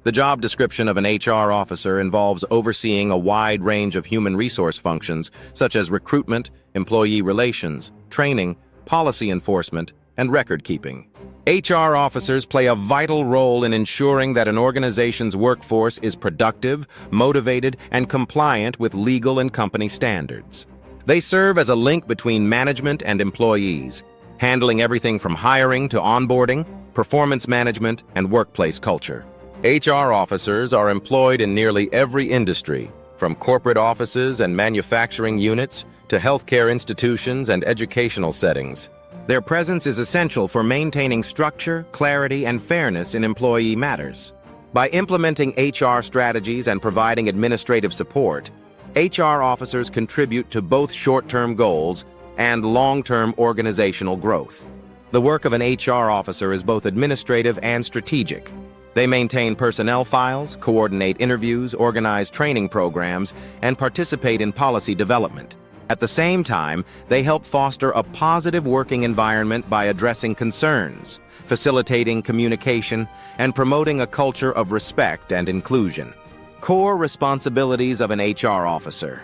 The job description of an HR officer involves overseeing a wide range of human resource functions such as recruitment, employee relations, training, policy enforcement, and record-keeping. HR officers play a vital role in ensuring that an organization's workforce is productive, motivated, and compliant with legal and company standards. They serve as a link between management and employees, handling everything from hiring to onboarding, performance management, and workplace culture. HR officers are employed in nearly every industry, from corporate offices and manufacturing units to healthcare institutions and educational settings. Their presence is essential for maintaining structure, clarity, and fairness in employee matters. By implementing HR strategies and providing administrative support, HR officers contribute to both short-term goals and long-term organizational growth. The work of an HR officer is both administrative and strategic. They maintain personnel files, coordinate interviews, organize training programs, and participate in policy development. At the same time, they help foster a positive working environment by addressing concerns, facilitating communication, and promoting a culture of respect and inclusion. Core responsibilities of an HR officer.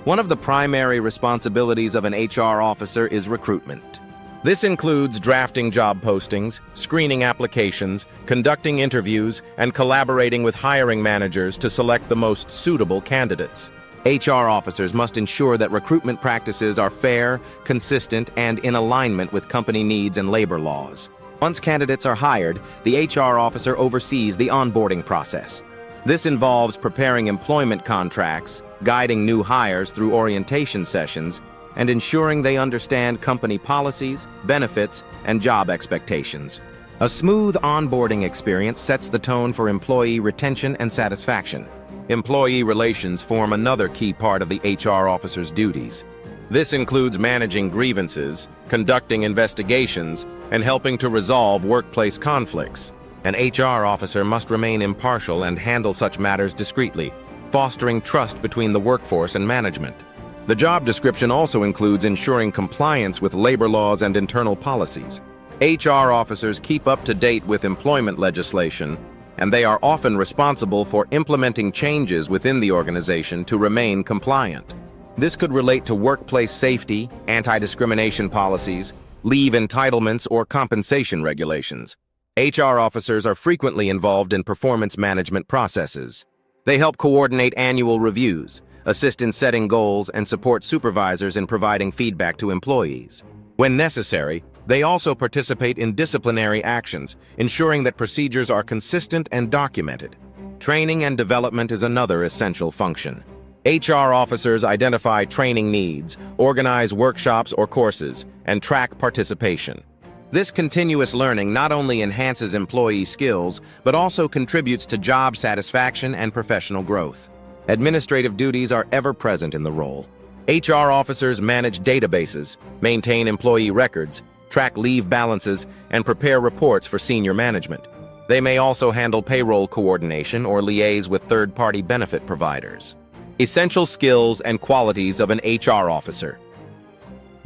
One of the primary responsibilities of an HR officer is recruitment. This includes drafting job postings, screening applications, conducting interviews, and collaborating with hiring managers to select the most suitable candidates. HR officers must ensure that recruitment practices are fair, consistent, and in alignment with company needs and labor laws. Once candidates are hired, the HR officer oversees the onboarding process. This involves preparing employment contracts, guiding new hires through orientation sessions, and ensuring they understand company policies, benefits, and job expectations. A smooth onboarding experience sets the tone for employee retention and satisfaction. Employee relations form another key part of the HR officer's duties. This includes managing grievances, conducting investigations, and helping to resolve workplace conflicts. An HR officer must remain impartial and handle such matters discreetly, fostering trust between the workforce and management. The job description also includes ensuring compliance with labor laws and internal policies. HR officers keep up to date with employment legislation, and they are often responsible for implementing changes within the organization to remain compliant. This could relate to workplace safety, anti-discrimination policies, leave entitlements, or compensation regulations. HR officers are frequently involved in performance management processes. They help coordinate annual reviews, assist in setting goals, and support supervisors in providing feedback to employees. When necessary, they also participate in disciplinary actions, ensuring that procedures are consistent and documented. Training and development is another essential function. HR officers identify training needs, organize workshops or courses, and track participation. This continuous learning not only enhances employee skills, but also contributes to job satisfaction and professional growth. Administrative duties are ever present in the role. HR officers manage databases, maintain employee records, track leave balances, and prepare reports for senior management. They may also handle payroll coordination or liaise with third-party benefit providers. Essential skills and qualities of an HR officer.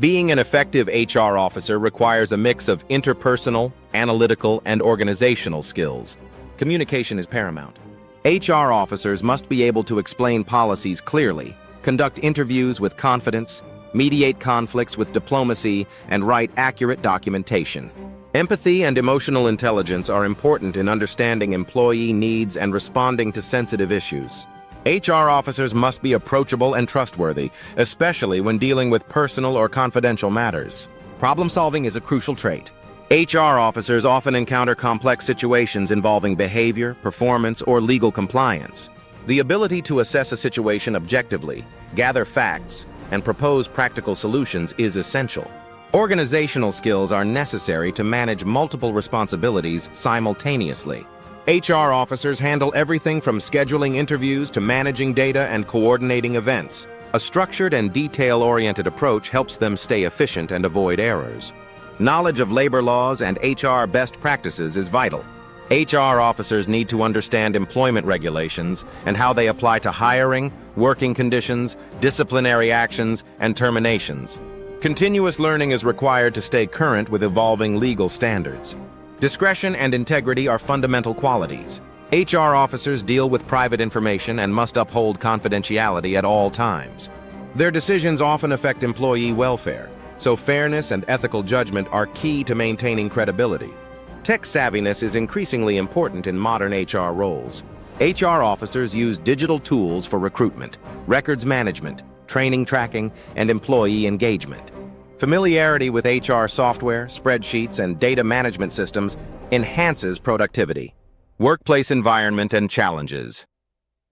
Being an effective HR officer requires a mix of interpersonal, analytical, and organizational skills. Communication is paramount. HR officers must be able to explain policies clearly, conduct interviews with confidence, mediate conflicts with diplomacy, and write accurate documentation. Empathy and emotional intelligence are important in understanding employee needs and responding to sensitive issues. HR officers must be approachable and trustworthy, especially when dealing with personal or confidential matters. Problem-solving is a crucial trait. HR officers often encounter complex situations involving behavior, performance, or legal compliance. The ability to assess a situation objectively, gather facts, and propose practical solutions is essential. Organizational skills are necessary to manage multiple responsibilities simultaneously. HR officers handle everything from scheduling interviews to managing data and coordinating events. A structured and detail-oriented approach helps them stay efficient and avoid errors. Knowledge of labor laws and HR best practices is vital. HR officers need to understand employment regulations and how they apply to hiring, working conditions, disciplinary actions, and terminations. Continuous learning is required to stay current with evolving legal standards. Discretion and integrity are fundamental qualities. HR officers deal with private information and must uphold confidentiality at all times. Their decisions often affect employee welfare, so fairness and ethical judgment are key to maintaining credibility. Tech savviness is increasingly important in modern HR roles. HR officers use digital tools for recruitment, records management, training tracking, and employee engagement. Familiarity with HR software, spreadsheets, and data management systems enhances productivity. Workplace environment and challenges.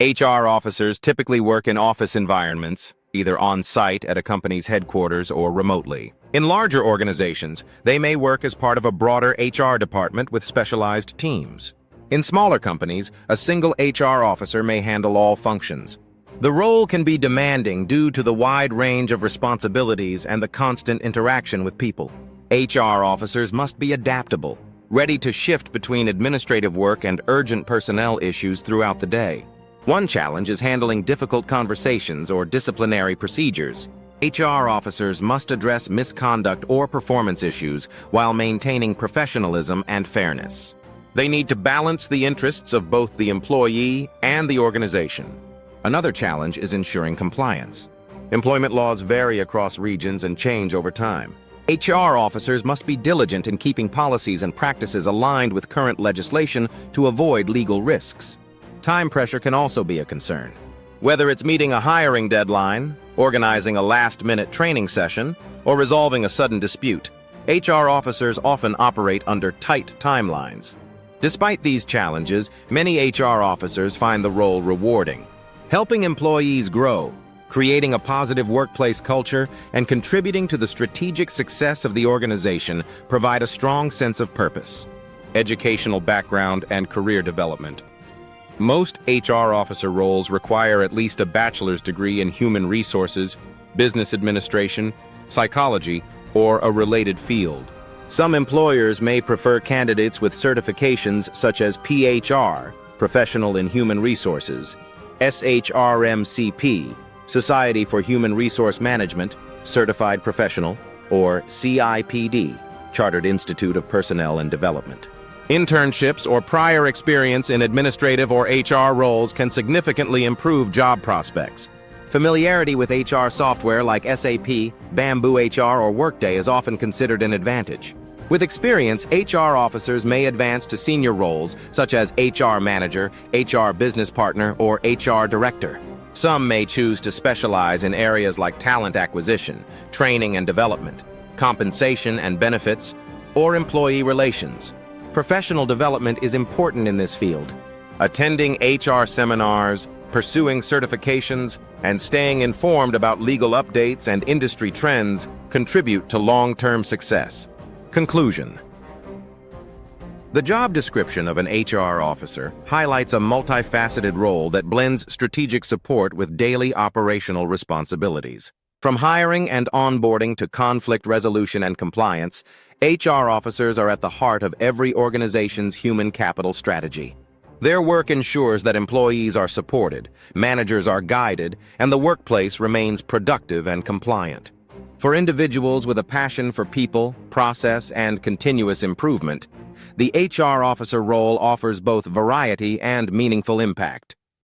HR officers typically work in office environments, either on-site at a company's headquarters or remotely. In larger organizations, they may work as part of a broader HR department with specialized teams. In smaller companies, a single HR officer may handle all functions. The role can be demanding due to the wide range of responsibilities and the constant interaction with people. HR officers must be adaptable, ready to shift between administrative work and urgent personnel issues throughout the day. One challenge is handling difficult conversations or disciplinary procedures. HR officers must address misconduct or performance issues while maintaining professionalism and fairness. They need to balance the interests of both the employee and the organization. Another challenge is ensuring compliance. Employment laws vary across regions and change over time. HR officers must be diligent in keeping policies and practices aligned with current legislation to avoid legal risks. Time pressure can also be a concern. Whether it's meeting a hiring deadline, organizing a last-minute training session, or resolving a sudden dispute, HR officers often operate under tight timelines. Despite these challenges, many HR officers find the role rewarding. Helping employees grow, creating a positive workplace culture, and contributing to the strategic success of the organization provide a strong sense of purpose. Educational background and career development. Most HR officer roles require at least a bachelor's degree in human resources, business administration, psychology, or a related field. Some employers may prefer candidates with certifications such as PHR, Professional in Human Resources, SHRM-CP, Society for Human Resource Management, Certified Professional, or CIPD, Chartered Institute of Personnel and Development. Internships or prior experience in administrative or HR roles can significantly improve job prospects. Familiarity with HR software like SAP, Bamboo HR, or Workday is often considered an advantage. With experience, HR officers may advance to senior roles such as HR manager, HR business partner, or HR director. Some may choose to specialize in areas like talent acquisition, training and development, compensation and benefits, or employee relations. Professional development is important in this field. Attending HR seminars, pursuing certifications, and staying informed about legal updates and industry trends contribute to long-term success. Conclusion. The job description of an HR officer highlights a multifaceted role that blends strategic support with daily operational responsibilities. From hiring and onboarding to conflict resolution and compliance, HR officers are at the heart of every organization's human capital strategy. Their work ensures that employees are supported, managers are guided, and the workplace remains productive and compliant. For individuals with a passion for people, process, and continuous improvement, the HR officer role offers both variety and meaningful impact.